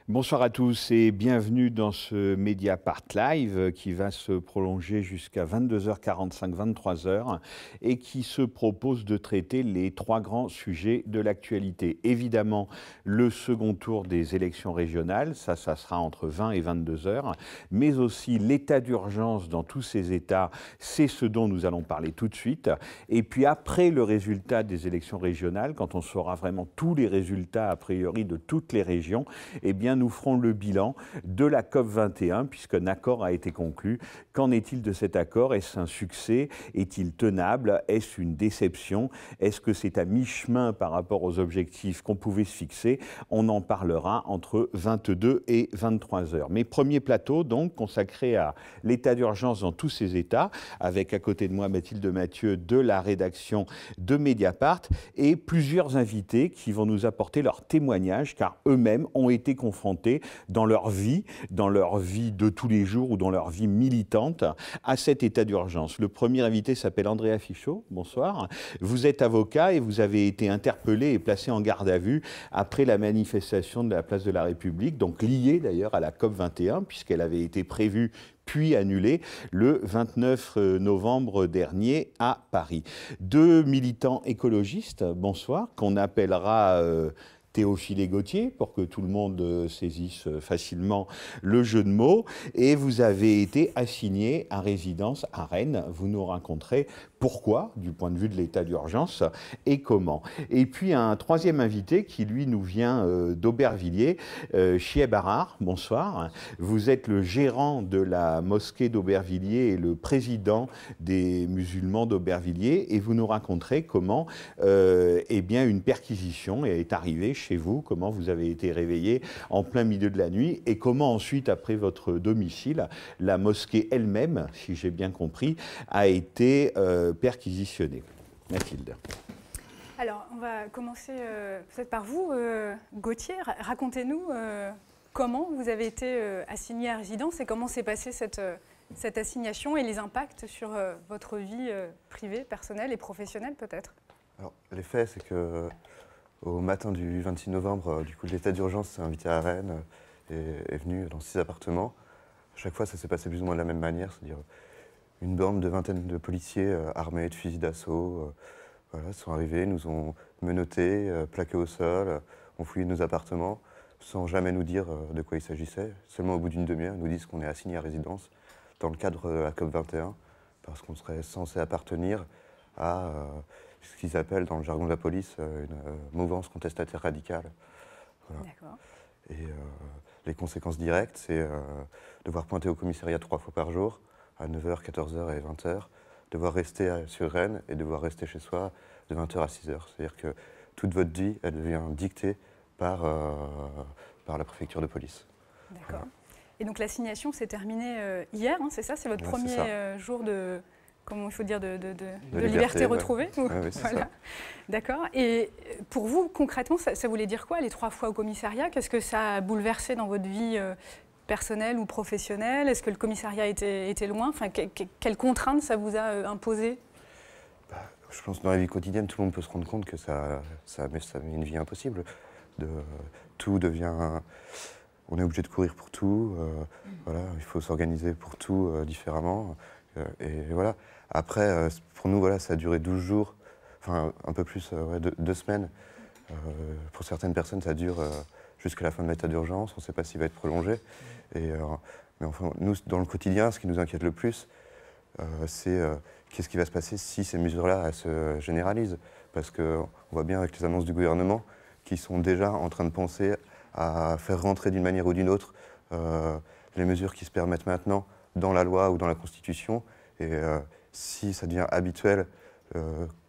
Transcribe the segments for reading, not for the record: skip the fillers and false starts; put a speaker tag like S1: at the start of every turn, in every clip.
S1: Bonsoir à tous et bienvenue dans ce Mediapart Live qui va se prolonger jusqu'à 22h45, 23h et qui se propose de traiter les trois grands sujets de l'actualité. Évidemment, le second tour des élections régionales, ça sera entre 20 et 22h, mais aussi l'état d'urgence dans tous ces États, c'est ce dont nous allons parler tout de suite. Et puis après le résultat des élections régionales, quand on saura vraiment tous les résultats a priori de toutes les régions, eh bien nous ferons le bilan de la COP 21 puisqu'un accord a été conclu. Qu'en est-il de cet accord? Est-ce un succès? Est-il tenable? Est-ce une déception? Est-ce que c'est à mi-chemin par rapport aux objectifs qu'on pouvait se fixer? On en parlera entre 22 et 23 heures. Mais premier plateau donc consacré à l'état d'urgence dans tous ces États, avec à côté de moi Mathilde Mathieu de la rédaction de Mediapart et plusieurs invités qui vont nous apporter leur témoignage car eux-mêmes ont été confrontés dans leur vie de tous les jours ou dans leur vie militante à cet état d'urgence. Le premier invité s'appelle Andrea Fichot. Bonsoir. Vous êtes avocat et vous avez été interpellé et placé en garde à vue après la manifestation de la place de la République, donc liée d'ailleurs à la COP 21 puisqu'elle avait été prévue puis annulée le 29 novembre dernier à Paris. Deux militants écologistes, bonsoir, qu'on appellera Théophile et Gauthier, pour que tout le monde saisisse facilement le jeu de mots. Et vous avez été assigné à résidence à Rennes. Vous nous raconterez pourquoi, du point de vue de l'état d'urgence, et comment. Et puis un troisième invité qui, lui, nous vient d'Aubervilliers, Chieb Arar, bonsoir. Vous êtes le gérant de la mosquée d'Aubervilliers et le président des musulmans d'Aubervilliers, et vous nous raconterez comment eh bien, une perquisition est arrivée chez vous, comment vous avez été réveillé en plein milieu de la nuit, et comment ensuite, après votre domicile, la mosquée elle-même, si j'ai bien compris, a été perquisitionnée. Mathilde.
S2: Alors, on va commencer peut-être par vous, Gauthier. Racontez-nous comment vous avez été assigné à résidence et comment s'est passée cette assignation et les impacts sur votre vie privée, personnelle et professionnelle peut-être.
S3: Alors, les faits, c'est que au matin du 26 novembre, du coup, l'état d'urgence s'est invité à Rennes et est venu dans 6 appartements. À chaque fois, ça s'est passé plus ou moins de la même manière, c'est-à-dire une bande de vingtaine de policiers armés de fusils d'assaut voilà, sont arrivés, nous ont menottés, plaqués au sol, ont fouillé nos appartements sans jamais nous dire de quoi il s'agissait. Seulement au bout d'une demi-heure, ils nous disent qu'on est assigné à résidence dans le cadre de la COP 21 parce qu'on serait censé appartenir à ce qu'ils appellent dans le jargon de la police une mouvance contestataire radicale. Voilà.
S2: D'accord.
S3: Et les conséquences directes, c'est devoir pointer au commissariat 3 fois par jour, à 9h, 14h et 20h, devoir rester sur Rennes et devoir rester chez soi de 20h à 6h. C'est-à-dire que toute votre vie, elle devient dictée par la préfecture de police.
S2: D'accord.
S3: Voilà.
S2: Et donc l'assignation s'est terminée hier, hein, c'est ça? C'est votre premier jour de, comment il faut dire, de liberté retrouvée
S3: ouais, oui,
S2: voilà.
S3: Ça.
S2: D'accord. Et pour vous, concrètement, ça voulait dire quoi, les 3 fois au commissariat? Qu'est-ce que ça a bouleversé dans votre vie personnelle ou professionnelle? Est-ce que le commissariat était loin? Enfin, quelles contraintes ça vous a imposé?
S3: Je pense que dans la vie quotidienne, tout le monde peut se rendre compte que ça met une vie impossible. Tout devient... On est obligé de courir pour tout. Voilà, il faut s'organiser pour tout différemment. Et voilà. Après, pour nous, voilà, ça a duré 12 jours, enfin un peu plus, 2 semaines. Pour certaines personnes, ça dure jusqu'à la fin de l'état d'urgence. On ne sait pas s'il va être prolongé. Mais enfin, nous, dans le quotidien, ce qui nous inquiète le plus, c'est qu'est-ce qui va se passer si ces mesures-là se généralisent. Parce qu'on voit bien avec les annonces du gouvernement qu'ils sont déjà en train de penser à faire rentrer d'une manière ou d'une autre les mesures qui se permettent maintenant dans la loi ou dans la Constitution. Et si ça devient habituel,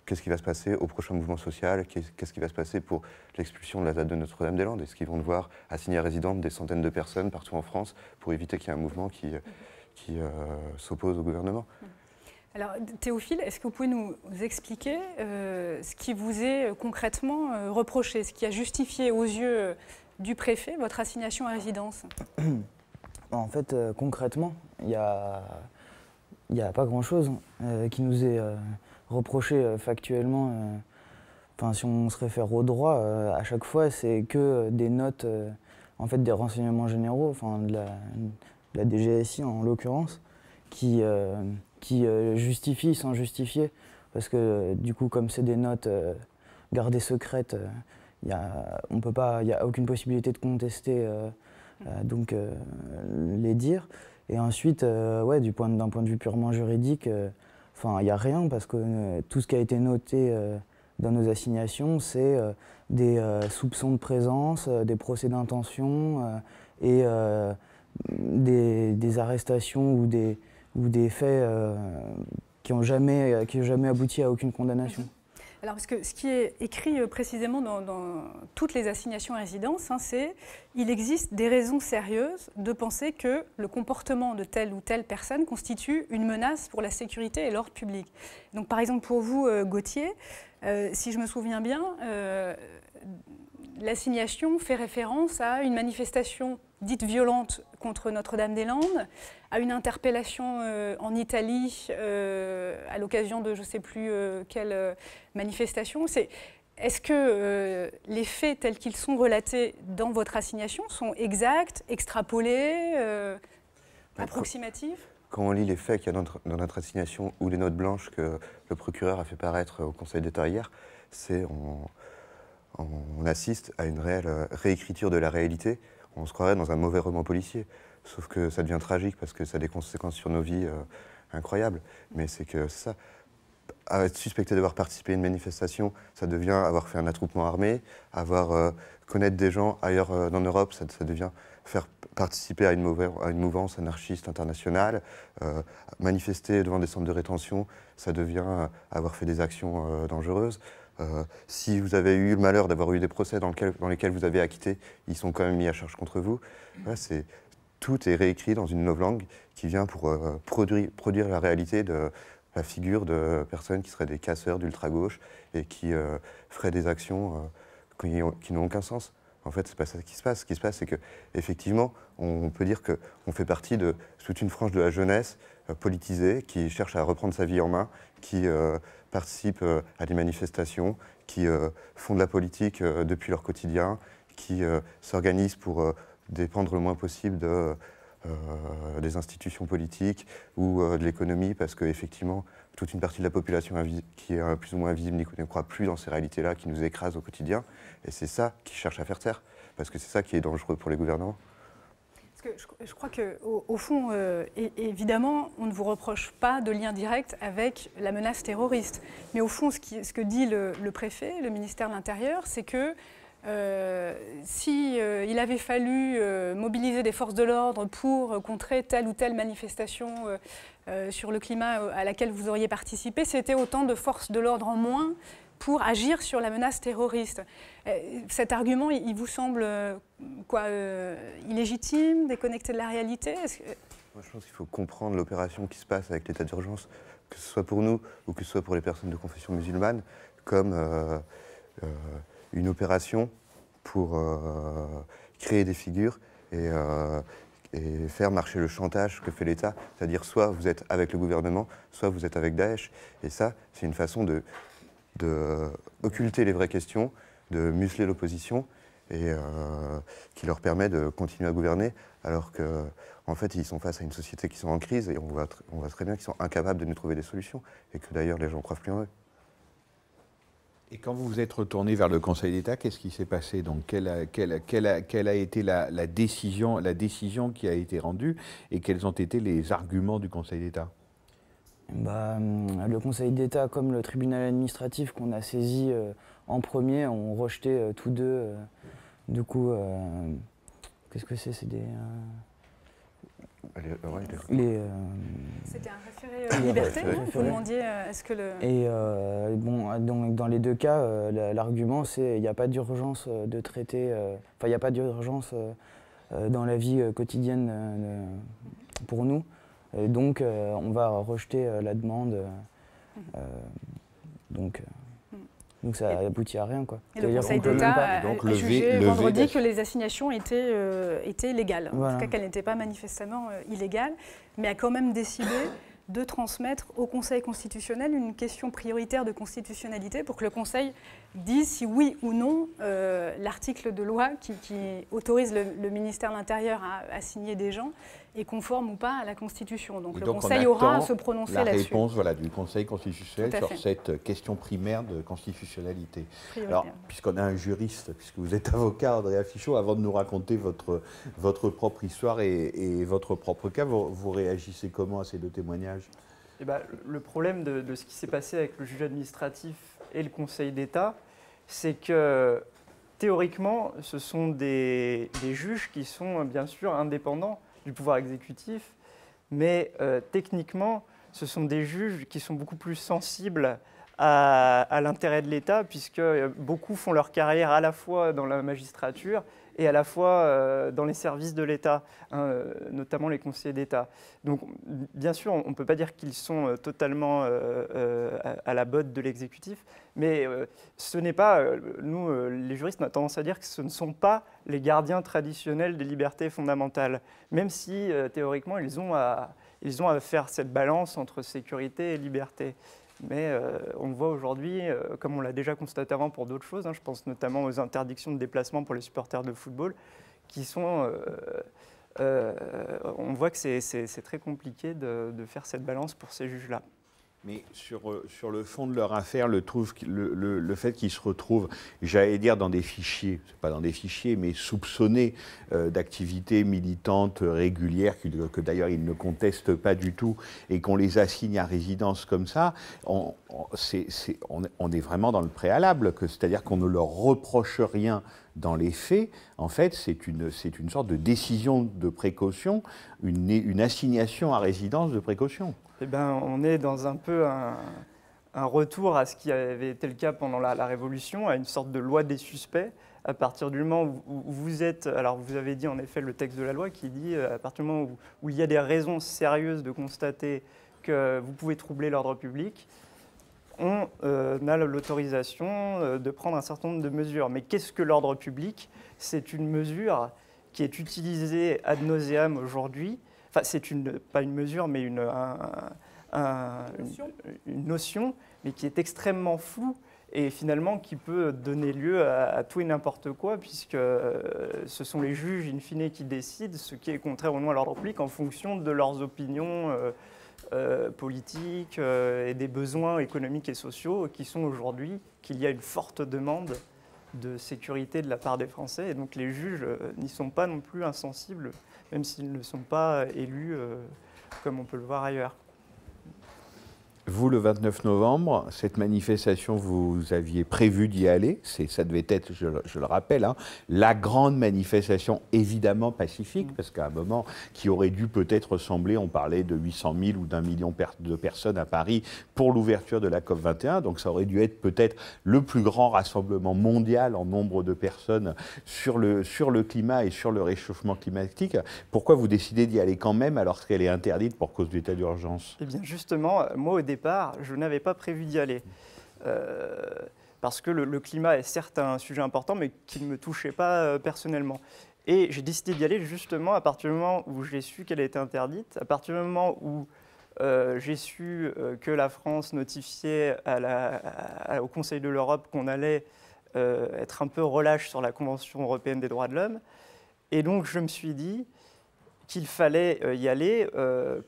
S3: qu'est-ce qui va se passer au prochain mouvement social? Qu'est-ce qui va se passer pour l'expulsion de la ZAD de Notre-Dame-des-Landes? Est-ce qu'ils vont devoir assigner à résidence des centaines de personnes partout en France pour éviter qu'il y ait un mouvement qui s'oppose au gouvernement?
S2: Alors Théophile, est-ce que vous pouvez nous expliquer ce qui vous est concrètement reproché, ce qui a justifié aux yeux du préfet votre assignation à résidence?
S4: En fait, concrètement, il n'y a pas grand-chose qui nous est reproché factuellement. Enfin, si on se réfère au droit, à chaque fois, c'est que des notes en fait des renseignements généraux, enfin de la DGSI en l'occurrence, qui justifie sans justifier, parce que du coup comme c'est des notes gardées secrètes, il n'y a aucune possibilité de contester donc les dires. Et ensuite, ouais, d'un point de vue purement juridique, il n'y a rien, parce que tout ce qui a été noté dans nos assignations, c'est des soupçons de présence, des procès d'intention et des arrestations ou des faits qui n'ont jamais abouti à aucune condamnation.
S2: Alors, parce que ce qui est écrit précisément dans toutes les assignations à résidence, hein, c'est il existe des raisons sérieuses de penser que le comportement de telle ou telle personne constitue une menace pour la sécurité et l'ordre public. Donc, par exemple, pour vous, Gauthier, si je me souviens bien, l'assignation fait référence à une manifestation dite violente contre Notre-Dame-des-Landes, à une interpellation en Italie à l'occasion de je ne sais plus quelle manifestation. Est-ce que les faits tels qu'ils sont relatés dans votre assignation sont exacts, extrapolés, approximatifs ?
S3: Quand on lit les faits qu'il y a dans notre assignation ou les notes blanches que le procureur a fait paraître au Conseil d'État hier, on assiste à une réelle réécriture de la réalité. On se croirait dans un mauvais roman policier, sauf que ça devient tragique parce que ça a des conséquences sur nos vies incroyables. Mais c'est que ça, être suspecté d'avoir participé à une manifestation, ça devient avoir fait un attroupement armé, connaître des gens ailleurs en Europe, ça devient faire participer à une mouvance anarchiste internationale, manifester devant des centres de rétention, ça devient avoir fait des actions dangereuses. Si vous avez eu le malheur d'avoir eu des procès dans lesquels vous avez acquitté, ils sont quand même mis à charge contre vous. Voilà, tout est réécrit dans une novlangue qui vient pour produire la réalité de la figure de personnes qui seraient des casseurs d'ultra-gauche et qui feraient des actions qui n'ont aucun sens. En fait, c'est pas ça qui se passe. Ce qui se passe, c'est qu'effectivement, on peut dire qu'on fait partie de toute une frange de la jeunesse politisée qui cherche à reprendre sa vie en main, qui participent à des manifestations, qui font de la politique depuis leur quotidien, qui s'organisent pour dépendre le moins possible des institutions politiques ou de l'économie, parce qu'effectivement, toute une partie de la population qui est plus ou moins invisible ne croit plus dans ces réalités-là, qui nous écrasent au quotidien. Et c'est ça qu'ils cherchent à faire taire, parce que c'est ça qui est dangereux pour les gouvernants.
S2: Parce que je crois qu'au fond, évidemment, on ne vous reproche pas de lien direct avec la menace terroriste. Mais au fond, ce que dit le préfet, le ministère de l'Intérieur, c'est que s'il avait fallu mobiliser des forces de l'ordre pour contrer telle ou telle manifestation sur le climat à laquelle vous auriez participé, c'était autant de forces de l'ordre en moins pour agir sur la menace terroriste. Cet argument, il vous semble illégitime, déconnecté de la réalité ?
S3: Moi, je pense qu'il faut comprendre l'opération qui se passe avec l'état d'urgence, que ce soit pour nous ou que ce soit pour les personnes de confession musulmane, comme une opération pour créer des figures et faire marcher le chantage que fait l'État. C'est-à-dire soit vous êtes avec le gouvernement, soit vous êtes avec Daesh. Et ça, c'est une façon d'occulter les vraies questions, de museler l'opposition et qui leur permet de continuer à gouverner alors qu'en fait ils sont face à une société qui sont en crise et on voit très bien qu'ils sont incapables de nous trouver des solutions et que d'ailleurs les gens ne croient plus en eux.
S1: Et quand vous vous êtes retourné vers le Conseil d'État, qu'est-ce qui s'est passé? Donc, quelle a été la décision qui a été rendue et quels ont été les arguments du Conseil d'État?
S4: Le Conseil d'État, comme le tribunal administratif qu'on a saisi en premier, ont rejeté tous deux. Du coup, qu'est-ce que c'est? C'est des...
S2: C'était un référé liberté, vous demandiez est-ce que le...
S4: Et donc dans les deux cas, l'argument c'est qu'il n'y a pas d'urgence de traiter, il n'y a pas d'urgence dans la vie quotidienne pour nous. Et donc on va rejeter la demande. Donc ça aboutit à rien, quoi.
S2: Et le Conseil d'État a jugé vendredi que les assignations étaient légales. Voilà. En tout cas qu'elles n'étaient pas manifestement illégales, mais a quand même décidé de transmettre au Conseil constitutionnel une question prioritaire de constitutionnalité pour que le Conseil dise si oui ou non l'article de loi qui autorise le ministère de l'Intérieur à assigner des gens est conforme ou pas à la Constitution. Donc, le Conseil aura à se prononcer là-dessus.
S1: La réponse du Conseil constitutionnel sur cette question primaire de constitutionnalité. Alors, puisqu'on a un juriste, puisque vous êtes avocat, Andrea Fichot, avant de nous raconter votre propre histoire et votre propre cas, vous réagissez comment à ces deux témoignages?
S5: Eh ben, le problème de ce qui s'est passé avec le juge administratif et le Conseil d'État, c'est que théoriquement, ce sont des juges qui sont bien sûr indépendants du pouvoir exécutif, mais techniquement, ce sont des juges qui sont beaucoup plus sensibles à l'intérêt de l'État, puisque beaucoup font leur carrière à la fois dans la magistrature et à la fois dans les services de l'État, hein, notamment les conseillers d'État. Donc, bien sûr, on ne peut pas dire qu'ils sont totalement à la botte de l'exécutif, mais ce n'est pas, nous, les juristes, on a tendance à dire que ce ne sont pas les gardiens traditionnels des libertés fondamentales, même si, théoriquement, ils ont à faire cette balance entre sécurité et liberté. Mais on le voit aujourd'hui, comme on l'a déjà constaté avant pour d'autres choses, hein, je pense notamment aux interdictions de déplacement pour les supporters de football, qui sont... on voit que c'est très compliqué de faire cette balance pour ces juges-là.
S1: Mais sur le fond de leur affaire, le fait qu'ils se retrouvent, j'allais dire dans des fichiers, c'est pas dans des fichiers, mais soupçonnés d'activités militantes régulières, que d'ailleurs ils ne contestent pas du tout, et qu'on les assigne à résidence comme ça, on est vraiment dans le préalable, c'est-à-dire qu'on ne leur reproche rien dans les faits. En fait, c'est une sorte de décision de précaution, une assignation à résidence de précaution.
S5: Eh ben, on est dans un peu un retour à ce qui avait été le cas pendant la Révolution, à une sorte de loi des suspects. À partir du moment où vous êtes... Alors, vous avez dit en effet le texte de la loi qui dit, à partir du moment où il y a des raisons sérieuses de constater que vous pouvez troubler l'ordre public, on a l'autorisation de prendre un certain nombre de mesures. Mais qu'est-ce que l'ordre public? C'est une mesure qui est utilisée ad nauseam aujourd'hui. Enfin, c'est pas une mesure, mais une notion, mais qui est extrêmement floue et finalement qui peut donner lieu à tout et n'importe quoi, puisque ce sont les juges, in fine, qui décident ce qui est contraire ou non à l'ordre public en fonction de leurs opinions politiques et des besoins économiques et sociaux qui sont aujourd'hui qu'il y a une forte demande de sécurité de la part des Français. Et donc les juges n'y sont pas non plus insensibles, même s'ils ne sont pas élus comme on peut le voir ailleurs.
S1: Vous, le 29 novembre, cette manifestation, vous aviez prévu d'y aller. Ça devait être, je le rappelle, hein, la grande manifestation évidemment pacifique, parce qu'à un moment qui aurait dû peut-être ressembler, on parlait de 800 000 ou d'1 million de personnes à Paris pour l'ouverture de la COP21. Donc ça aurait dû être peut-être le plus grand rassemblement mondial en nombre de personnes sur le climat et sur le réchauffement climatique. Pourquoi vous décidez d'y aller quand même alors qu'elle est interdite pour cause d'état d'urgence?
S5: Eh bien justement, moi au départ, je n'avais pas prévu d'y aller. Parce que le climat est certes un sujet important, mais qui ne me touchait pas personnellement. Et j'ai décidé d'y aller justement à partir du moment où j'ai su qu'elle était interdite, à partir du moment où j'ai su que la France notifiait au Conseil de l'Europe qu'on allait être un peu relâche sur la Convention européenne des droits de l'homme. Et donc je me suis dit qu'il fallait y aller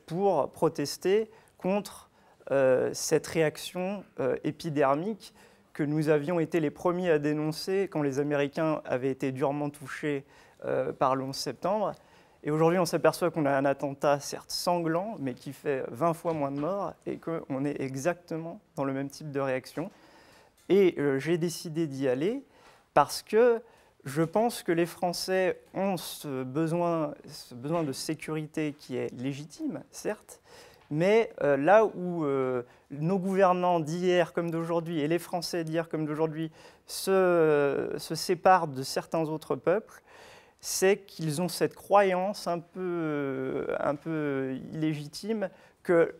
S5: pour protester contre cette réaction épidermique que nous avions été les premiers à dénoncer quand les Américains avaient été durement touchés par le 11 septembre. Et aujourd'hui, on s'aperçoit qu'on a un attentat, certes sanglant, mais qui fait 20 fois moins de morts et qu'on est exactement dans le même type de réaction. Et j'ai décidé d'y aller parce que je pense que les Français ont ce besoin de sécurité qui est légitime, certes, mais là où nos gouvernants d'hier comme d'aujourd'hui et les Français d'hier comme d'aujourd'hui se séparent de certains autres peuples, c'est qu'ils ont cette croyance un peu illégitime que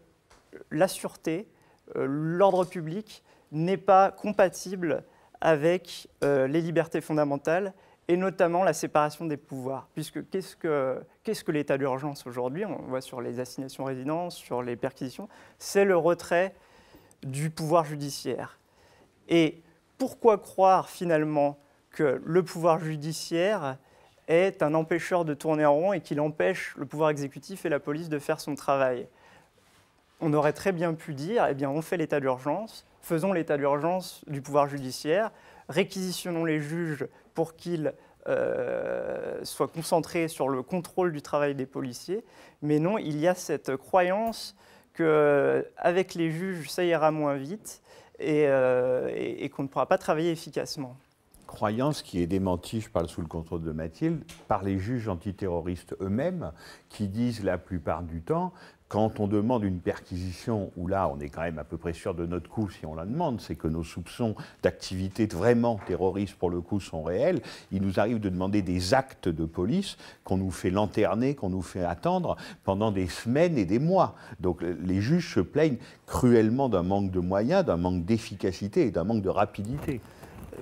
S5: la sûreté, l'ordre public n'est pas compatible avec les libertés fondamentales et notamment la séparation des pouvoirs. Puisque qu'est-ce que l'état d'urgence aujourd'hui? On voit sur les assignations résidences, sur les perquisitions, c'est le retrait du pouvoir judiciaire. Et pourquoi croire finalement que le pouvoir judiciaire est un empêcheur de tourner en rond et qu'il empêche le pouvoir exécutif et la police de faire son travail? On aurait très bien pu dire, eh bien, on fait l'état d'urgence, faisons l'état d'urgence du pouvoir judiciaire, réquisitionnons les juges pour qu'ils soient concentrés sur le contrôle du travail des policiers. Mais non, il y a cette croyance qu'avec les juges, ça ira moins vite et qu'on ne pourra pas travailler efficacement.
S1: Croyance qui est démentie, je parle sous le contrôle de Mathilde, par les juges antiterroristes eux-mêmes, qui disent la plupart du temps, quand on demande une perquisition, où là on est quand même à peu près sûr de notre coup si on la demande, c'est que nos soupçons d'activité vraiment terroriste pour le coup sont réels, il nous arrive de demander des actes de police qu'on nous fait lanterner, qu'on nous fait attendre pendant des semaines et des mois. Donc les juges se plaignent cruellement d'un manque de moyens, d'un manque d'efficacité et d'un manque de rapidité.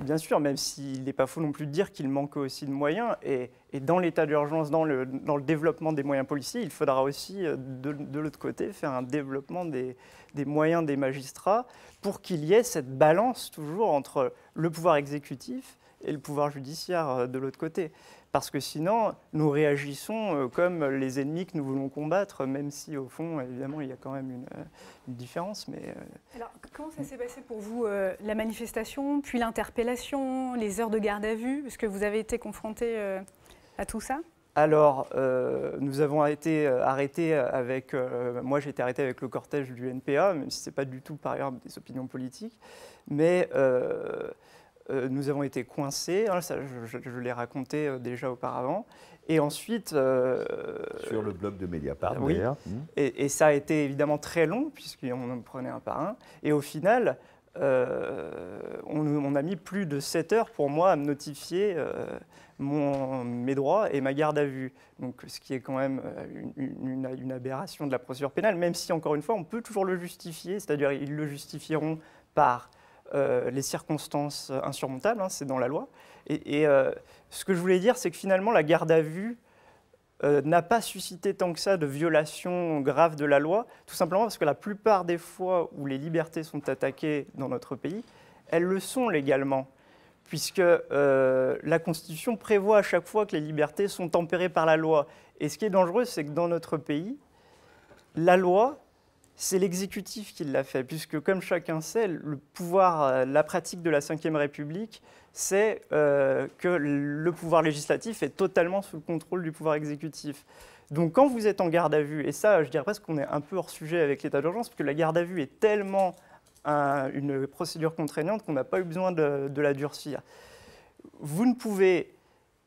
S5: Bien sûr, même s'il n'est pas faux non plus de dire qu'il manque aussi de moyens. Et dans l'état d'urgence, dans le développement des moyens policiers, il faudra aussi, de l'autre côté, faire un développement des moyens des magistrats pour qu'il y ait cette balance toujours entre le pouvoir exécutif et le pouvoir judiciaire de l'autre côté. Parce que sinon, nous réagissons comme les ennemis que nous voulons combattre, même si au fond, évidemment, il y a quand même une différence. Mais
S2: Alors, comment ça s'est passé pour vous, la manifestation, puis l'interpellation, les heures de garde à vue? Est-ce que vous avez été confronté à tout ça?
S5: Alors, nous avons été arrêtés avec... moi, j'ai été arrêté avec le cortège du NPA, même si ce n'est pas du tout, par ailleurs, des opinions politiques. Mais... nous avons été coincés, hein, ça, je l'ai raconté déjà auparavant, et ensuite...
S1: Sur le blog de Mediapart,
S5: oui,
S1: d'ailleurs.
S5: Et ça a été évidemment très long, puisqu'on en prenait un par un, et au final, on a mis plus de 7 heures pour moi à me notifier mes droits et ma garde à vue. Donc, ce qui est quand même une aberration de la procédure pénale, même si, encore une fois, on peut toujours le justifier, c'est-à-dire ils le justifieront par... les circonstances insurmontables, hein, c'est dans la loi. Et ce que je voulais dire, c'est que finalement, la garde à vue n'a pas suscité tant que ça de violations graves de la loi, tout simplement parce que la plupart des fois où les libertés sont attaquées dans notre pays, elles le sont légalement, puisque la Constitution prévoit à chaque fois que les libertés sont tempérées par la loi. Et ce qui est dangereux, c'est que dans notre pays, la loi... c'est l'exécutif qui l'a fait, puisque comme chacun sait, le pouvoir, la pratique de la Ve République, c'est que le pouvoir législatif est totalement sous le contrôle du pouvoir exécutif. Donc quand vous êtes en garde à vue, et ça je dirais presque qu'on est un peu hors sujet avec l'état d'urgence, parce que la garde à vue est tellement une procédure contraignante qu'on n'a pas eu besoin de la durcir. Vous ne pouvez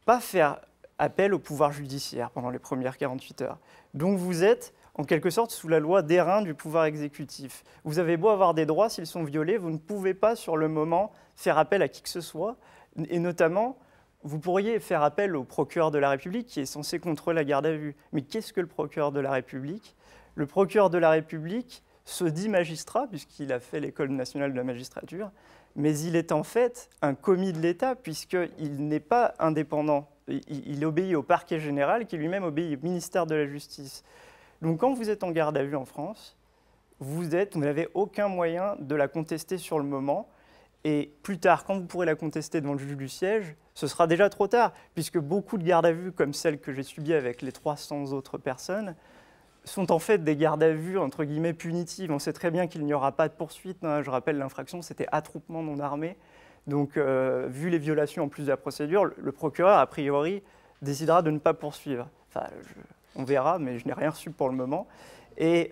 S5: pas faire appel au pouvoir judiciaire pendant les premières 48 heures. Donc vous êtes... en quelque sorte sous la loi d'airain du pouvoir exécutif. Vous avez beau avoir des droits, s'ils sont violés, vous ne pouvez pas sur le moment faire appel à qui que ce soit. Et notamment, vous pourriez faire appel au procureur de la République qui est censé contrôler la garde à vue. Mais qu'est-ce que le procureur de la République? Le procureur de la République se dit magistrat, puisqu'il a fait l'École nationale de la magistrature, mais il est en fait un commis de l'État, puisqu'il n'est pas indépendant. Il obéit au parquet général, qui lui-même obéit au ministère de la Justice. Donc quand vous êtes en garde à vue en France, vous n'avez aucun moyen de la contester sur le moment. Et plus tard, quand vous pourrez la contester devant le juge du siège, ce sera déjà trop tard, puisque beaucoup de gardes à vue, comme celle que j'ai subie avec les 300 autres personnes, sont en fait des gardes à vue, entre guillemets, punitives. On sait très bien qu'il n'y aura pas de poursuite, hein. Je rappelle, l'infraction, c'était attroupement non armé. Donc, vu les violations en plus de la procédure, le procureur, a priori, décidera de ne pas poursuivre. Enfin, on verra, mais je n'ai rien reçu pour le moment. Et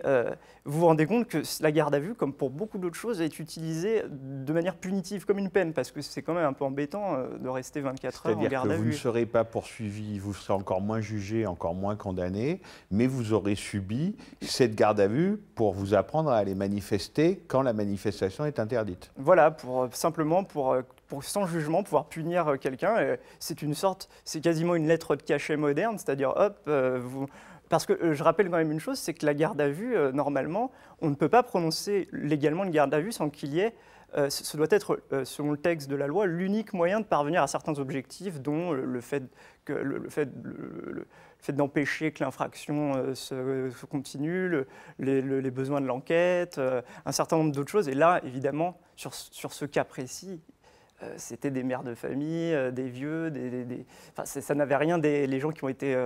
S5: vous vous rendez compte que la garde à vue, comme pour beaucoup d'autres choses, est utilisée de manière punitive, comme une peine, parce que c'est quand même un peu embêtant de rester 24 heures en garde à vue.
S1: C'est-à-dire que vous ne serez pas poursuivi, vous serez encore moins jugé, encore moins condamné, mais vous aurez subi cette garde à vue pour vous apprendre à aller manifester quand la manifestation est interdite.
S5: Voilà, simplement pour sans jugement, pouvoir punir quelqu'un. C'est quasiment une lettre de cachet moderne, c'est-à-dire, hop, parce que je rappelle quand même une chose, c'est que la garde à vue, normalement, on ne peut pas prononcer légalement une garde à vue sans qu'il y ait ce doit être, selon le texte de la loi, l'unique moyen de parvenir à certains objectifs, dont le fait d'empêcher que l'infraction se continue, les besoins de l'enquête, un certain nombre d'autres choses. Et là, évidemment, sur ce cas précis, c'était des mères de famille, des vieux, enfin, ça n'avait rien les gens qui ont été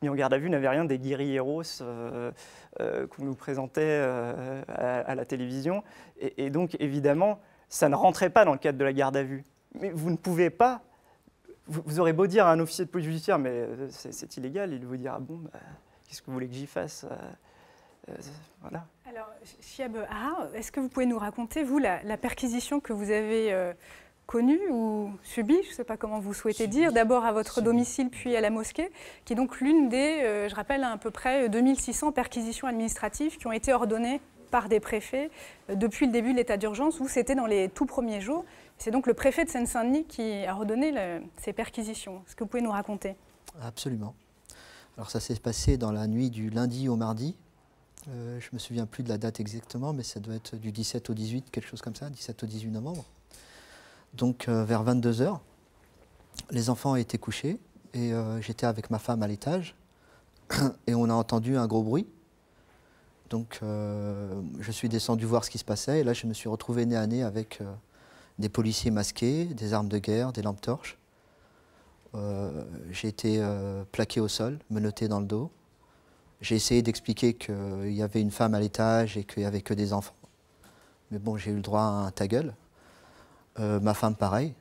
S5: mis en garde à vue n'avaient rien des guérilleros qu'on nous présentait à la télévision. Et donc, évidemment, ça ne rentrait pas dans le cadre de la garde à vue. Mais vous ne pouvez pas, vous aurez beau dire à un officier de police judiciaire, mais c'est illégal, il vous dira, bon, bah, qu'est-ce que vous voulez que j'y fasse voilà.
S2: Alors, Chiab Aha, est-ce que vous pouvez nous raconter, vous, la perquisition que vous avez connue ou subie, je ne sais pas comment vous souhaitez dire, d'abord à votre domicile puis à la mosquée, qui est donc l'une des, je rappelle, à peu près 2600 perquisitions administratives qui ont été ordonnées par des préfets depuis le début de l'état d'urgence, où c'était dans les tout premiers jours. C'est donc le préfet de Seine-Saint-Denis qui a ordonné ces perquisitions. Est-ce que vous pouvez nous raconter?
S6: Absolument. Alors ça s'est passé dans la nuit du lundi au mardi. Je ne me souviens plus de la date exactement, mais ça doit être du 17 au 18, quelque chose comme ça, 17 au 18 novembre. Donc vers 22 h, les enfants étaient couchés et j'étais avec ma femme à l'étage et on a entendu un gros bruit. Donc je suis descendu voir ce qui se passait et là je me suis retrouvé nez à nez avec des policiers masqués, des armes de guerre, des lampes torches. J'ai été plaqué au sol, menotté dans le dos. J'ai essayé d'expliquer qu'il y avait une femme à l'étage et qu'il n'y avait que des enfants. Mais bon, j'ai eu le droit à un ta gueule. Ma femme, pareil.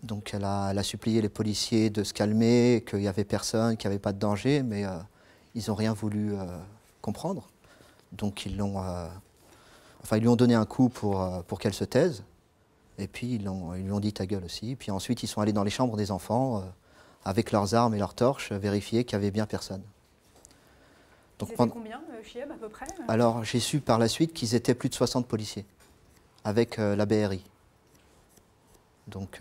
S6: Donc elle a supplié les policiers de se calmer, qu'il n'y avait personne, qu'il n'y avait pas de danger, mais ils n'ont rien voulu comprendre. Donc ils lui ont donné un coup pour qu'elle se taise. Et puis ils lui ont dit ta gueule aussi. Puis ensuite ils sont allés dans les chambres des enfants avec leurs armes et leurs torches, vérifier qu'il n'y avait bien personne.
S2: Donc, c'était combien, Chiab, à peu près?
S6: Alors j'ai su par la suite qu'ils étaient plus de 60 policiers avec la BRI. Donc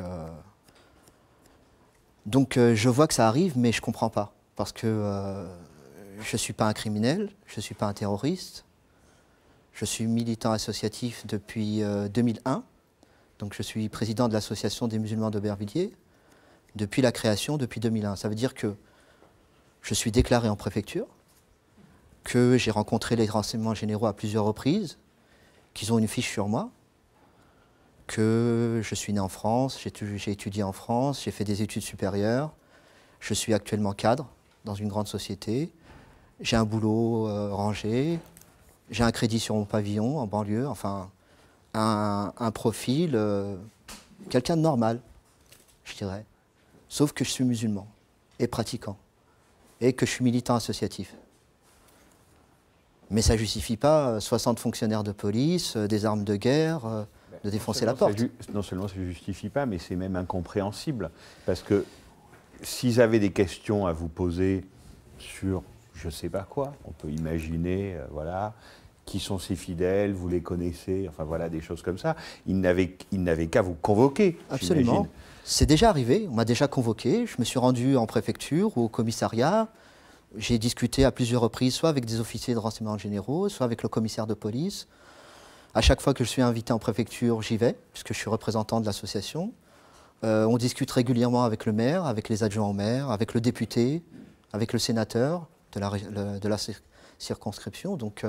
S6: je vois que ça arrive, mais je ne comprends pas. Parce que je ne suis pas un criminel, je ne suis pas un terroriste. Je suis militant associatif depuis 2001. Donc je suis président de l'association des musulmans d'Aubervilliers depuis la création, depuis 2001. Ça veut dire que je suis déclaré en préfecture, que j'ai rencontré les renseignements généraux à plusieurs reprises, qu'ils ont une fiche sur moi, que je suis né en France, j'ai étudié en France, j'ai fait des études supérieures, je suis actuellement cadre dans une grande société, j'ai un boulot rangé, j'ai un crédit sur mon pavillon en banlieue, enfin un profil, quelqu'un de normal, je dirais. Sauf que je suis musulman et pratiquant et que je suis militant associatif. Mais ça ne justifie pas 60 fonctionnaires de police, des armes de guerre, de défoncer la porte.
S1: Non seulement ça ne justifie pas, mais c'est même incompréhensible. Parce que s'ils avaient des questions à vous poser sur je ne sais pas quoi, on peut imaginer, voilà, qui sont ces fidèles, vous les connaissez, enfin voilà, des choses comme ça, ils n'avaient qu'à vous convoquer.
S6: Absolument. C'est déjà arrivé, on m'a déjà convoqué, je me suis rendu en préfecture ou au commissariat. J'ai discuté à plusieurs reprises, soit avec des officiers de renseignement généraux, soit avec le commissaire de police. À chaque fois que je suis invité en préfecture, j'y vais, puisque je suis représentant de l'association. On discute régulièrement avec le maire, avec les adjoints au maire, avec le député, avec le sénateur de la circonscription. Donc,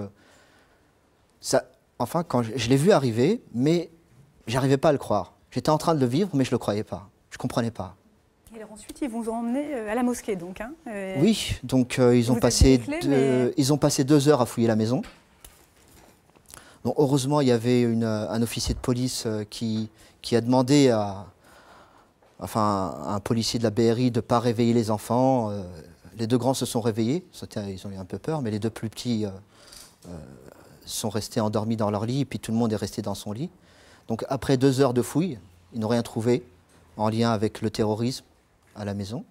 S6: enfin, quand je l'ai vu arriver, mais j'arrivais pas à le croire. J'étais en train de le vivre, mais je ne le croyais pas. Je ne comprenais pas.
S2: Et alors ensuite, ils vous ont emmené à la mosquée, donc. Hein,
S6: oui, donc ils ont passé 2 heures à fouiller la maison. Donc, heureusement, il y avait un officier de police qui a demandé à un policier de la BRI de ne pas réveiller les enfants. Les 2 grands se sont réveillés, ils ont eu un peu peur, mais les 2 plus petits sont restés endormis dans leur lit, et puis tout le monde est resté dans son lit. Donc après 2 heures de fouille, ils n'ont rien trouvé en lien avec le terrorisme à la maison.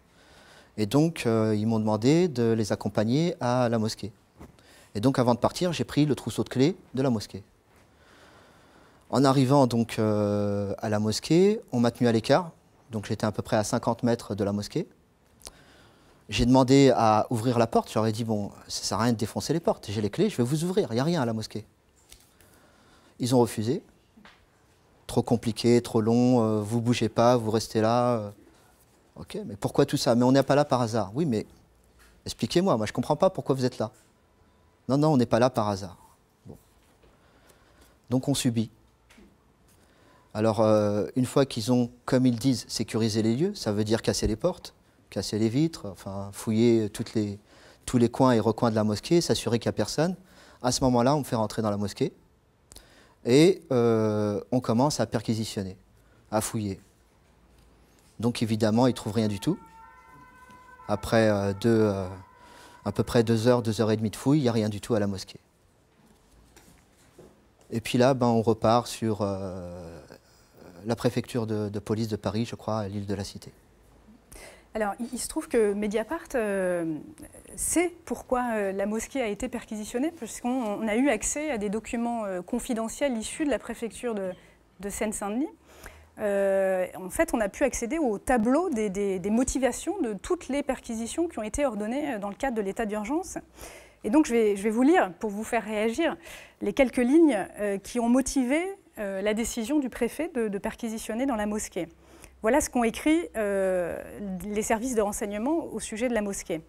S6: Et donc, ils m'ont demandé de les accompagner à la mosquée. Et donc, avant de partir, j'ai pris le trousseau de clés de la mosquée. En arrivant donc à la mosquée, on m'a tenu à l'écart. Donc, j'étais à peu près à 50 mètres de la mosquée. J'ai demandé à ouvrir la porte. J'aurais dit, bon, ça ne sert à rien de défoncer les portes. J'ai les clés, je vais vous ouvrir. Il n'y a rien à la mosquée. Ils ont refusé. trop compliqué, trop long, vous bougez pas, vous restez là. Ok, mais pourquoi tout ça? Mais on n'est pas là par hasard. Oui, mais expliquez-moi, moi je ne comprends pas pourquoi vous êtes là. Non, non, on n'est pas là par hasard. Bon. Donc on subit. Alors, une fois qu'ils ont, comme ils disent, sécurisé les lieux, ça veut dire casser les portes, casser les vitres, enfin fouiller tous les coins et recoins de la mosquée, s'assurer qu'il n'y a personne. À ce moment-là, on me fait rentrer dans la mosquée et on commence à perquisitionner, à fouiller. Donc évidemment, ils ne trouvent rien du tout. Après à peu près 2 heures, 2 heures et demie de fouille, il n'y a rien du tout à la mosquée. Et puis là, on repart sur la préfecture de police de Paris, je crois, à l'île de la Cité.
S2: Alors, il se trouve que Mediapart sait pourquoi la mosquée a été perquisitionnée, puisqu'on a eu accès à des documents confidentiels issus de la préfecture de Seine-Saint-Denis. En fait, on a pu accéder au tableau des motivations de toutes les perquisitions qui ont été ordonnées dans le cadre de l'état d'urgence. Et donc, je vais vous lire, pour vous faire réagir, les quelques lignes qui ont motivé la décision du préfet de perquisitionner dans la mosquée. Voilà ce qu'ont écrit les services de renseignement au sujet de la mosquée.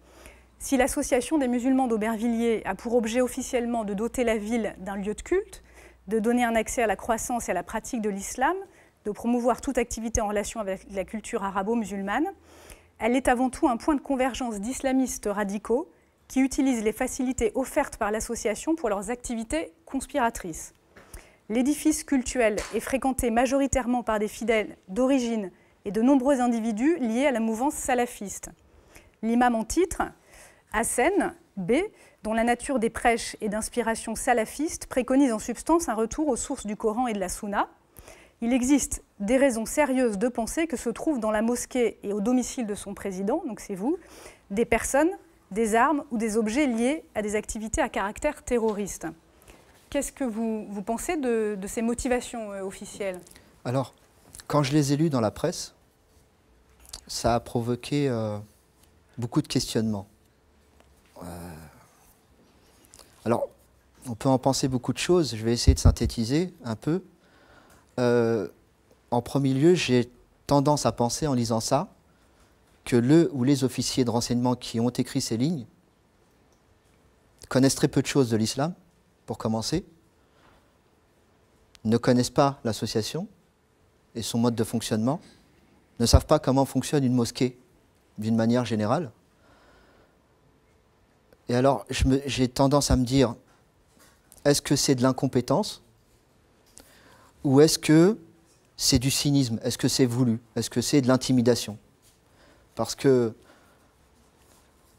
S2: Si l'association des musulmans d'Aubervilliers a pour objet officiellement de doter la ville d'un lieu de culte, de donner un accès à la croissance et à la pratique de l'islam, de promouvoir toute activité en relation avec la culture arabo-musulmane, elle est avant tout un point de convergence d'islamistes radicaux qui utilisent les facilités offertes par l'association pour leurs activités conspiratrices. L'édifice cultuel est fréquenté majoritairement par des fidèles d'origine et de nombreux individus liés à la mouvance salafiste. L'imam en titre, Hassan B., dont la nature des prêches est d'inspiration salafiste, préconise en substance un retour aux sources du Coran et de la Sunna. Il existe des raisons sérieuses de penser que se trouvent dans la mosquée et au domicile de son président, donc c'est vous, des personnes, des armes ou des objets liés à des activités à caractère terroriste. Qu'est-ce que vous pensez de ces motivations officielles?
S6: Alors, quand je les ai lus dans la presse, ça a provoqué beaucoup de questionnements. Alors, on peut en penser beaucoup de choses, je vais essayer de synthétiser un peu. En premier lieu, j'ai tendance à penser en lisant ça que le ou les officiers de renseignement qui ont écrit ces lignes connaissent très peu de choses de l'islam, pour commencer, ne connaissent pas l'association et son mode de fonctionnement, ne savent pas comment fonctionne une mosquée d'une manière générale. Et alors, j'ai tendance à me dire, est-ce que c'est de l'incompétence ou est-ce que c'est du cynisme? Est-ce que c'est voulu? Est-ce que c'est de l'intimidation? Parce que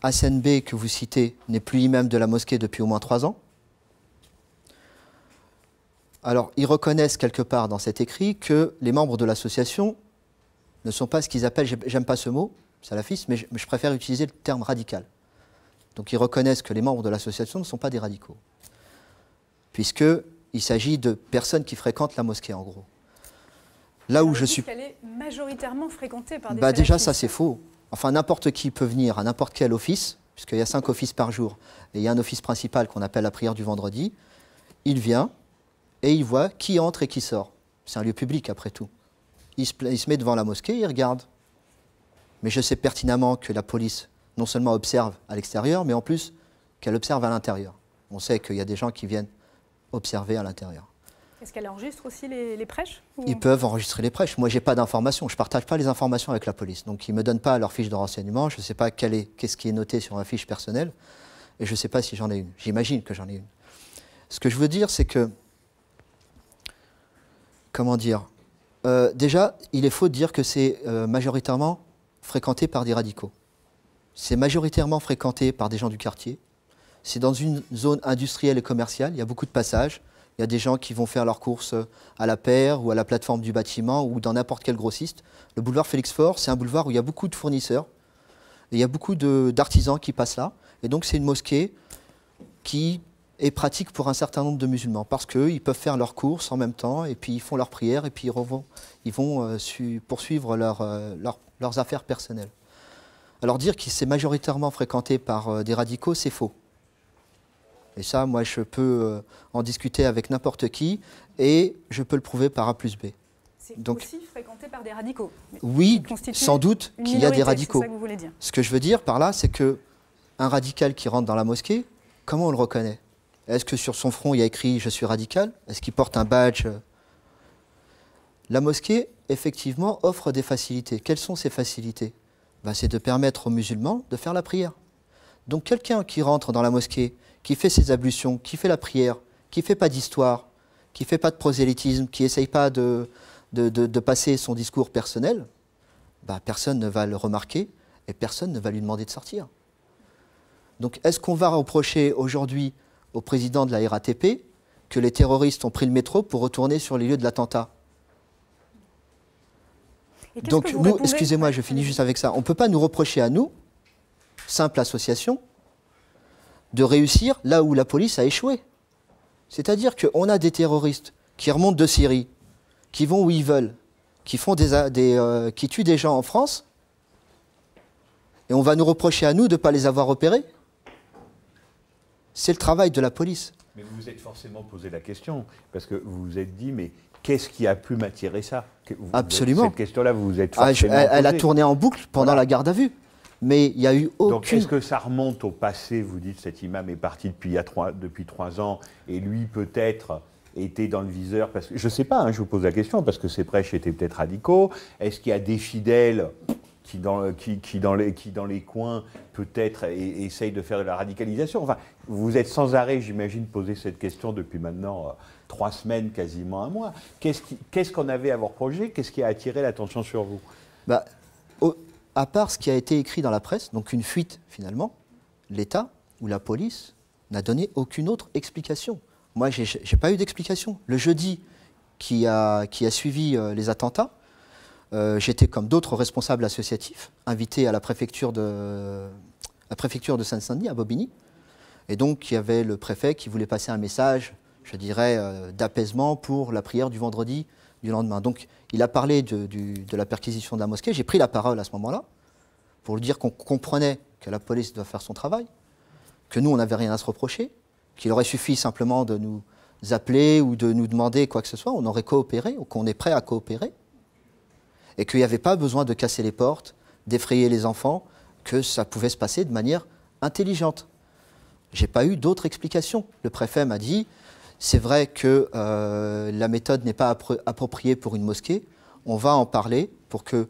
S6: Hassan B, que vous citez, n'est plus imam de la mosquée depuis au moins 3 ans. Alors, ils reconnaissent quelque part dans cet écrit que les membres de l'association ne sont pas ce qu'ils appellent, j'aime pas ce mot, salafiste, mais je préfère utiliser le terme radical. Donc, ils reconnaissent que les membres de l'association ne sont pas des radicaux, puisqu'il s'agit de personnes qui fréquentent la mosquée, en gros. Là où je suis...
S2: Elle est majoritairement fréquentée par des
S6: salafistes. Déjà, ça, c'est
S2: salafistes.
S6: faux. Enfin, n'importe qui peut venir à n'importe quel office, puisqu'il y a 5 offices par jour, et il y a un office principal qu'on appelle la prière du vendredi. Il vient et il voit qui entre et qui sort. C'est un lieu public, après tout. Il se met devant la mosquée et il regarde. Mais je sais pertinemment que la police, non seulement observe à l'extérieur, mais en plus qu'elle observe à l'intérieur. On sait qu'il y a des gens qui viennent observer à l'intérieur.
S2: Est-ce qu'elle enregistre aussi les prêches ou...
S6: Ils peuvent enregistrer les prêches. Moi, je n'ai pas d'informations. Je ne partage pas les informations avec la police. Donc, ils ne me donnent pas leur fiche de renseignement. Je ne sais pas qu'est-ce qui est noté sur ma fiche personnelle. Et je ne sais pas si j'en ai une. J'imagine que j'en ai une. Ce que je veux dire, c'est que... Comment dire déjà, il est faux de dire que c'est majoritairement fréquenté par des radicaux. C'est majoritairement fréquenté par des gens du quartier. C'est dans une zone industrielle et commerciale. Il y a beaucoup de passages. Il y a des gens qui vont faire leurs courses à la paire ou à la plateforme du bâtiment ou dans n'importe quel grossiste. Le boulevard Félix-Faure, c'est un boulevard où il y a beaucoup de fournisseurs. Et il y a beaucoup d'artisans qui passent là. Et donc c'est une mosquée qui est pratique pour un certain nombre de musulmans parce qu'ils peuvent faire leurs courses en même temps et puis ils font leurs prières et puis ils vont poursuivre leurs affaires personnelles. Alors dire que c'est majoritairement fréquenté par des radicaux, c'est faux. Et ça, moi, je peux en discuter avec n'importe qui et je peux le prouver par A plus B.
S2: C'est aussi fréquenté par des radicaux.
S6: Oui, sans doute qu'il y a des radicaux.
S2: C'est ça que vous voulez dire.
S6: Ce que je veux dire par là, c'est qu'un radical qui rentre dans la mosquée, comment on le reconnaît? Est-ce que sur son front, il y a écrit « Je suis radical » Est-ce qu'il porte un badge? La mosquée, effectivement, offre des facilités. Quelles sont ces facilités? C'est de permettre aux musulmans de faire la prière. Donc quelqu'un qui rentre dans la mosquée, qui fait ses ablutions, qui fait la prière, qui ne fait pas d'histoire, qui ne fait pas de prosélytisme, qui n'essaye pas de passer son discours personnel, personne ne va le remarquer et personne ne va lui demander de sortir. Donc est-ce qu'on va reprocher aujourd'hui au président de la RATP que les terroristes ont pris le métro pour retourner sur les lieux de l'attentat? Donc nous, excusez-moi, je finis juste avec ça. On ne peut pas nous reprocher à nous, simple association, de réussir là où la police a échoué. C'est-à-dire qu'on a des terroristes qui remontent de Syrie, qui vont où ils veulent, qui tuent des gens en France, et on va nous reprocher à nous de ne pas les avoir repérés. C'est le travail de la police.
S1: Mais vous vous êtes forcément posé la question, parce que vous vous êtes dit, mais qu'est-ce qui a pu m'attirer ça?
S6: Absolument.
S1: Cette question-là, vous vous êtes forcément
S6: elle a tourné en boucle pendant la garde à vue. Mais il n'y a eu aucune...
S1: Donc est-ce que ça remonte au passé? Vous dites cet imam est parti depuis 3 ans, et lui peut-être était dans le viseur, parce que je ne sais pas, je vous pose la question, parce que ses prêches étaient peut-être radicaux. Est-ce qu'il y a des fidèles qui dans les coins, peut-être, essayent de faire de la radicalisation? Enfin, vous êtes sans arrêt, j'imagine, poser cette question depuis maintenant 3 semaines, quasiment 1 mois. Qu'est-ce qu'on avait à vos projets? Qu'est-ce qui a attiré l'attention sur vous?
S6: À part ce qui a été écrit dans la presse, donc une fuite finalement, l'État ou la police n'a donné aucune autre explication. Moi, je n'ai pas eu d'explication. Le jeudi qui a suivi les attentats, j'étais comme d'autres responsables associatifs, invités à la préfecture de Seine-Saint-Denis, à Bobigny. Et donc, il y avait le préfet qui voulait passer un message, je dirais, d'apaisement pour la prière du vendredi du lendemain. Donc, il a parlé de la perquisition de la mosquée. J'ai pris la parole à ce moment-là pour lui dire qu'on comprenait que la police doit faire son travail, que nous, on n'avait rien à se reprocher, qu'il aurait suffi simplement de nous appeler ou de nous demander quoi que ce soit. On aurait coopéré ou qu'on est prêt à coopérer. Et qu'il n'y avait pas besoin de casser les portes, d'effrayer les enfants, que ça pouvait se passer de manière intelligente. Je n'ai pas eu d'autre explication. Le préfet m'a dit, c'est vrai que la méthode n'est pas appropriée pour une mosquée, on va en parler pour que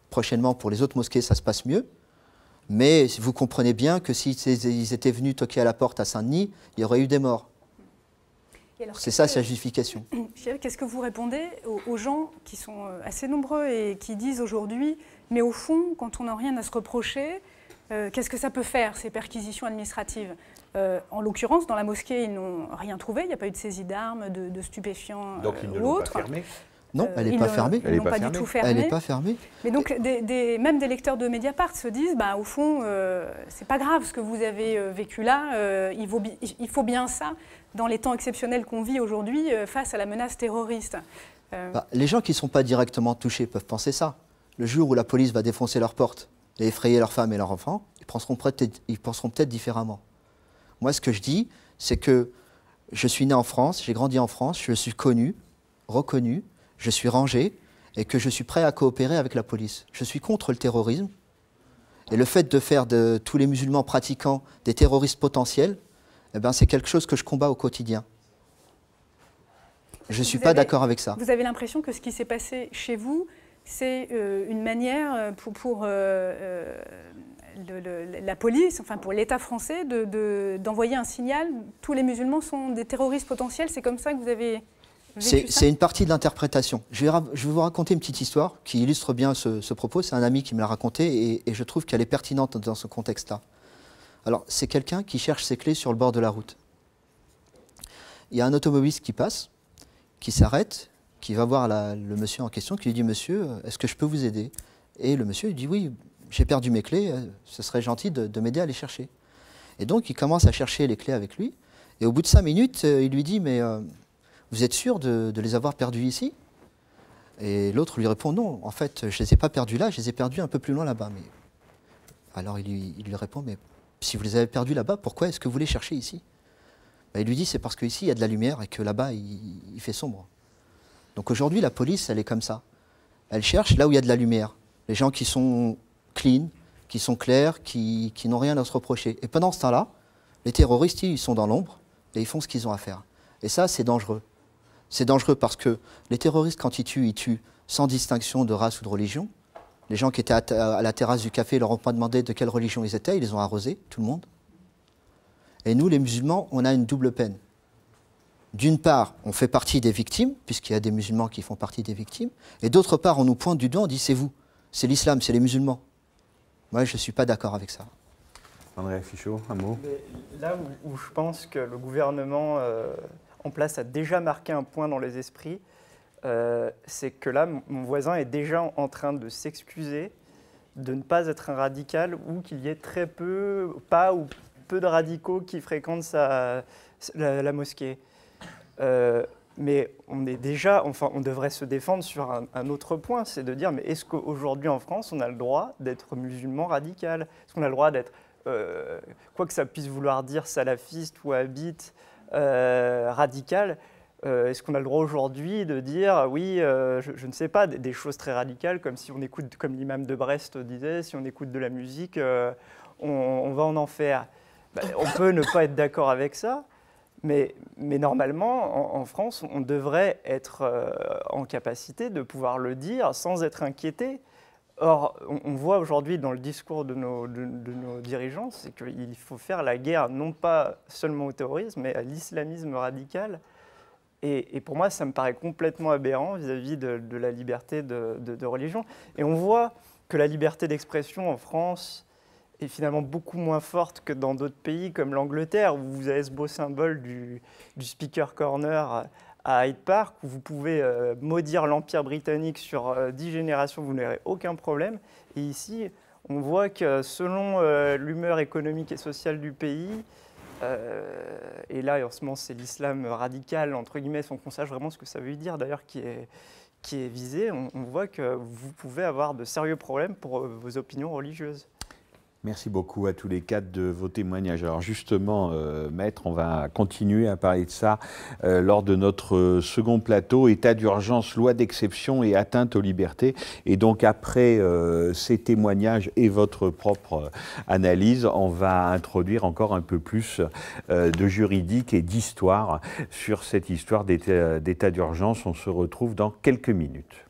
S6: prochainement pour les autres mosquées ça se passe mieux, mais vous comprenez bien que s'ils étaient venus toquer à la porte à Saint-Denis, il y aurait eu des morts. C'est ça sa justification.
S2: Qu'est-ce que vous répondez aux gens qui sont assez nombreux et qui disent aujourd'hui, mais au fond, quand on n'a rien à se reprocher, qu'est-ce que ça peut faire, ces perquisitions administratives? En l'occurrence, dans la mosquée, ils n'ont rien trouvé, il n'y a pas eu de saisie d'armes, de stupéfiants
S1: donc ils ne
S2: ou
S1: l'ont
S2: autre.
S1: pas fermée?
S6: Non, elle n'est pas fermée.
S2: Ils n'ont pas du tout fermée.
S6: Elle n'est pas fermée.
S2: Mais donc, même des lecteurs de Mediapart se disent, au fond, c'est pas grave ce que vous avez vécu là, il faut bien ça dans les temps exceptionnels qu'on vit aujourd'hui face à la menace terroriste.
S6: Les gens qui ne sont pas directement touchés peuvent penser ça. Le jour où la police va défoncer leurs portes et effrayer leurs femmes et leurs enfants, ils penseront peut-être différemment. Moi, ce que je dis, c'est que je suis né en France, j'ai grandi en France, je suis connu, reconnu, je suis rangé et que je suis prêt à coopérer avec la police. Je suis contre le terrorisme et le fait de faire de tous les musulmans pratiquants des terroristes potentiels, c'est quelque chose que je combats au quotidien. Je ne suis pas d'accord avec ça.
S2: Vous avez l'impression que ce qui s'est passé chez vous, c'est une manière pour la police, enfin pour l'État français, d'envoyer un signal, tous les musulmans sont des terroristes potentiels, c'est comme ça que vous avez vécu ça?
S6: C'est une partie de l'interprétation. Je vais vous raconter une petite histoire qui illustre bien ce propos. C'est un ami qui me l'a raconté et je trouve qu'elle est pertinente dans ce contexte-là. Alors, c'est quelqu'un qui cherche ses clés sur le bord de la route. Il y a un automobiliste qui passe, qui s'arrête, qui va voir le monsieur en question, qui lui dit « Monsieur, est-ce que je peux vous aider ?» Et le monsieur lui dit « Oui, j'ai perdu mes clés, ce serait gentil de m'aider à les chercher. » Et donc, il commence à chercher les clés avec lui. Et au bout de 5 minutes, il lui dit « Mais vous êtes sûr de les avoir perdues ici ?» Et l'autre lui répond « Non, en fait, je ne les ai pas perdues là, je les ai perdues un peu plus loin là-bas. » Alors, il lui répond « Mais si vous les avez perdues là-bas, pourquoi est-ce que vous les cherchez ici ?» Il lui dit « C'est parce qu'ici, il y a de la lumière et que là-bas, il fait sombre. » Donc aujourd'hui, la police, elle est comme ça. Elle cherche là où il y a de la lumière. Les gens qui sont clean, qui sont clairs, qui n'ont rien à se reprocher. Et pendant ce temps-là, les terroristes, ils sont dans l'ombre et ils font ce qu'ils ont à faire. Et ça, c'est dangereux. C'est dangereux parce que les terroristes, quand ils tuent sans distinction de race ou de religion. Les gens qui étaient à la terrasse du café, leur ont pas demandé de quelle religion ils étaient, ils les ont arrosés, tout le monde. Et nous, les musulmans, on a une double peine. D'une part, on fait partie des victimes, puisqu'il y a des musulmans qui font partie des victimes, et d'autre part, on nous pointe du doigt, on dit c'est vous, c'est l'islam, c'est les musulmans. Moi, je ne suis pas d'accord avec ça.
S1: André Fichot, un mot.
S5: Mais là où je pense que le gouvernement en place a déjà marqué un point dans les esprits, c'est que là, mon voisin est déjà en train de s'excuser de ne pas être un radical ou qu'il y ait très peu, pas ou peu de radicaux qui fréquentent la mosquée. Mais on est déjà, enfin, on devrait se défendre sur un autre point, c'est de dire, mais est-ce qu'aujourd'hui en France, on a le droit d'être musulman radical? Est-ce qu'on a le droit d'être, quoi que ça puisse vouloir dire, salafiste, wahhabite, radical? Est-ce qu'on a le droit aujourd'hui de dire, oui, je ne sais pas, des choses très radicales, comme si on écoute, comme l'imam de Brest disait, si on écoute de la musique, on va en enfer. On peut ne pas être d'accord avec ça, mais normalement, en France, on devrait être en capacité de pouvoir le dire sans être inquiété. Or, on voit aujourd'hui dans le discours de nos dirigeants, c'est qu'il faut faire la guerre non pas seulement au terrorisme, mais à l'islamisme radical. Et pour moi, ça me paraît complètement aberrant vis-à-vis de la liberté de religion. Et on voit que la liberté d'expression en France est finalement beaucoup moins forte que dans d'autres pays comme l'Angleterre, où vous avez ce beau symbole du speaker corner à Hyde Park, où vous pouvez maudire l'Empire britannique sur 10 générations, vous n'aurez aucun problème. Et ici, on voit que selon l'humeur économique et sociale du pays, et là, en ce moment, c'est l'islam radical, entre guillemets, sans qu'on sache vraiment ce que ça veut dire, d'ailleurs, qui est visé, on voit que vous pouvez avoir de sérieux problèmes pour vos opinions religieuses.
S1: Merci beaucoup à tous les quatre de vos témoignages. Alors justement, Maître, on va continuer à parler de ça lors de notre second plateau, état d'urgence, loi d'exception et atteinte aux libertés. Et donc après ces témoignages et votre propre analyse, on va introduire encore un peu plus de juridique et d'histoire sur cette histoire d'état d'urgence. On se retrouve dans quelques minutes.